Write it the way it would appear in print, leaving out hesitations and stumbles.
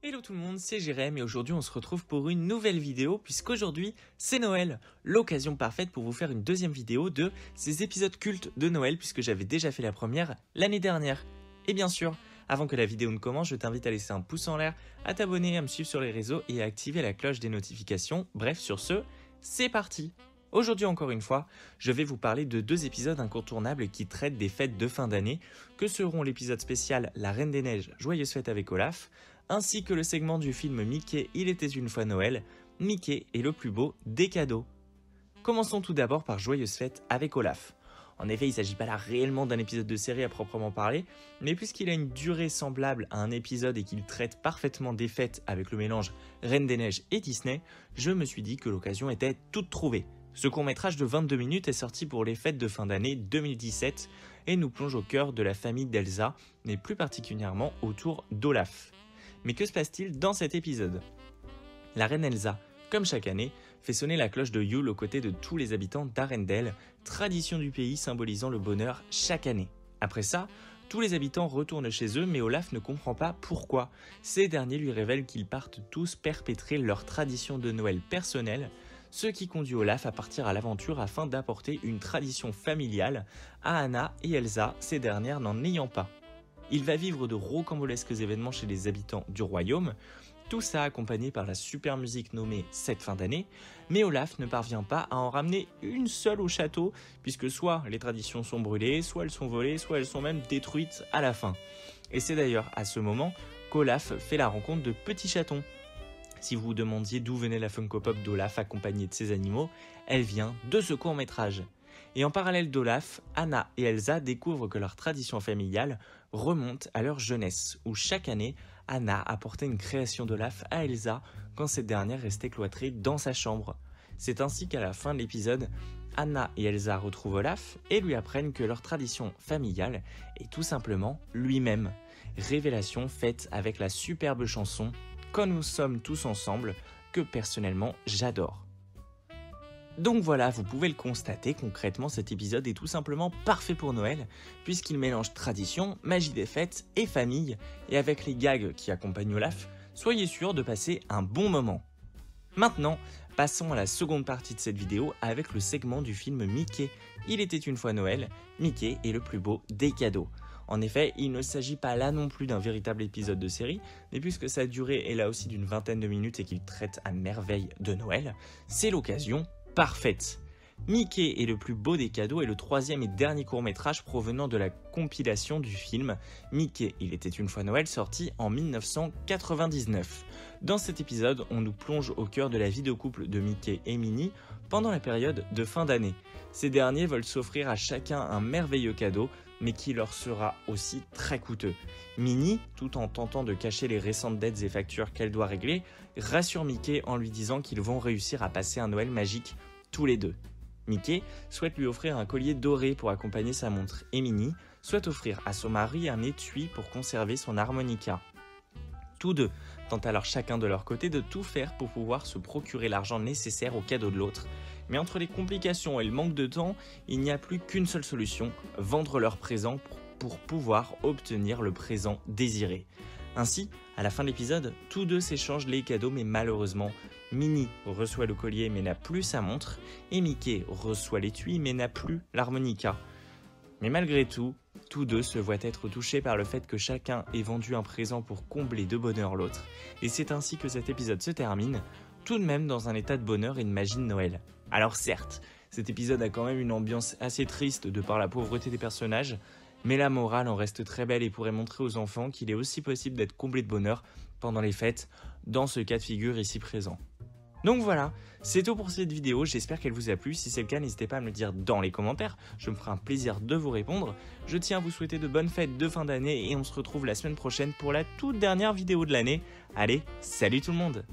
Hello tout le monde, c'est Jérém et aujourd'hui on se retrouve pour une nouvelle vidéo puisqu'aujourd'hui c'est Noël, l'occasion parfaite pour vous faire une deuxième vidéo de ces épisodes cultes de Noël puisque j'avais déjà fait la première l'année dernière. Et bien sûr, avant que la vidéo ne commence, je t'invite à laisser un pouce en l'air, à t'abonner, à me suivre sur les réseaux et à activer la cloche des notifications. Bref, sur ce, c'est parti! Aujourd'hui encore une fois, je vais vous parler de deux épisodes incontournables qui traitent des fêtes de fin d'année, que seront l'épisode spécial La Reine des Neiges, Joyeuse Fête avec Olaf, ainsi que le segment du film Mickey, Il était une fois Noël, Mickey est le plus beau des cadeaux. Commençons tout d'abord par Joyeuse Fête avec Olaf. En effet, il ne s'agit pas là réellement d'un épisode de série à proprement parler, mais puisqu'il a une durée semblable à un épisode et qu'il traite parfaitement des fêtes avec le mélange Reine des Neiges et Disney, je me suis dit que l'occasion était toute trouvée. Ce court-métrage de 22 minutes est sorti pour les fêtes de fin d'année 2017 et nous plonge au cœur de la famille d'Elsa, mais plus particulièrement autour d'Olaf. Mais que se passe-t-il dans cet épisode ? La reine Elsa, comme chaque année, fait sonner la cloche de Yule aux côtés de tous les habitants d'Arendelle, tradition du pays symbolisant le bonheur chaque année. Après ça, tous les habitants retournent chez eux, mais Olaf ne comprend pas pourquoi. Ces derniers lui révèlent qu'ils partent tous perpétrer leur tradition de Noël personnelle, ce qui conduit Olaf à partir à l'aventure afin d'apporter une tradition familiale à Anna et Elsa, ces dernières n'en ayant pas. Il va vivre de rocambolesques événements chez les habitants du royaume, tout ça accompagné par la super musique nommée Cette fin d'année, mais Olaf ne parvient pas à en ramener une seule au château, puisque soit les traditions sont brûlées, soit elles sont volées, soit elles sont même détruites à la fin. Et c'est d'ailleurs à ce moment qu'Olaf fait la rencontre de Petit Chaton. Si vous vous demandiez d'où venait la Funko Pop d'Olaf accompagnée de ses animaux, elle vient de ce court-métrage. Et en parallèle d'Olaf, Anna et Elsa découvrent que leur tradition familiale remonte à leur jeunesse, où chaque année, Anna apportait une création d'Olaf à Elsa quand cette dernière restait cloîtrée dans sa chambre. C'est ainsi qu'à la fin de l'épisode, Anna et Elsa retrouvent Olaf et lui apprennent que leur tradition familiale est tout simplement lui-même. Révélation faite avec la superbe chanson « Quand nous sommes tous ensemble » que personnellement j'adore. Donc voilà, vous pouvez le constater, concrètement cet épisode est tout simplement parfait pour Noël, puisqu'il mélange tradition, magie des fêtes et famille, et avec les gags qui accompagnent Olaf, soyez sûr de passer un bon moment. Maintenant, passons à la seconde partie de cette vidéo avec le segment du film Mickey, Il était une fois Noël, Mickey est le plus beau des cadeaux. En effet, il ne s'agit pas là non plus d'un véritable épisode de série, mais puisque sa durée est là aussi d'une vingtaine de minutes et qu'il traite à merveille de Noël, c'est l'occasion parfaite. Mickey est le plus beau des cadeaux et le troisième et dernier court-métrage provenant de la compilation du film Mickey, Il était une fois Noël, sorti en 1999. Dans cet épisode, on nous plonge au cœur de la vie de couple de Mickey et Minnie pendant la période de fin d'année. Ces derniers veulent s'offrir à chacun un merveilleux cadeau, mais qui leur sera aussi très coûteux. Minnie, tout en tentant de cacher les récentes dettes et factures qu'elle doit régler, rassure Mickey en lui disant qu'ils vont réussir à passer un Noël magique tous les deux. Mickey souhaite lui offrir un collier doré pour accompagner sa montre et Minnie souhaite offrir à son mari un étui pour conserver son harmonica. Tous deux tentent alors chacun de leur côté de tout faire pour pouvoir se procurer l'argent nécessaire au cadeau de l'autre. Mais entre les complications et le manque de temps, il n'y a plus qu'une seule solution, vendre leur présent pour pouvoir obtenir le présent désiré. Ainsi, à la fin de l'épisode, tous deux s'échangent les cadeaux mais malheureusement, Minnie reçoit le collier mais n'a plus sa montre et Mickey reçoit l'étui mais n'a plus l'harmonica. Mais malgré tout, tous deux se voient être touchés par le fait que chacun ait vendu un présent pour combler de bonheur l'autre. Et c'est ainsi que cet épisode se termine, tout de même dans un état de bonheur et de magie de Noël. Alors certes, cet épisode a quand même une ambiance assez triste de par la pauvreté des personnages, mais la morale en reste très belle et pourrait montrer aux enfants qu'il est aussi possible d'être comblé de bonheur pendant les fêtes, dans ce cas de figure ici présent. Donc voilà, c'est tout pour cette vidéo, j'espère qu'elle vous a plu, si c'est le cas n'hésitez pas à me le dire dans les commentaires, je me ferai un plaisir de vous répondre. Je tiens à vous souhaiter de bonnes fêtes de fin d'année et on se retrouve la semaine prochaine pour la toute dernière vidéo de l'année. Allez, salut tout le monde!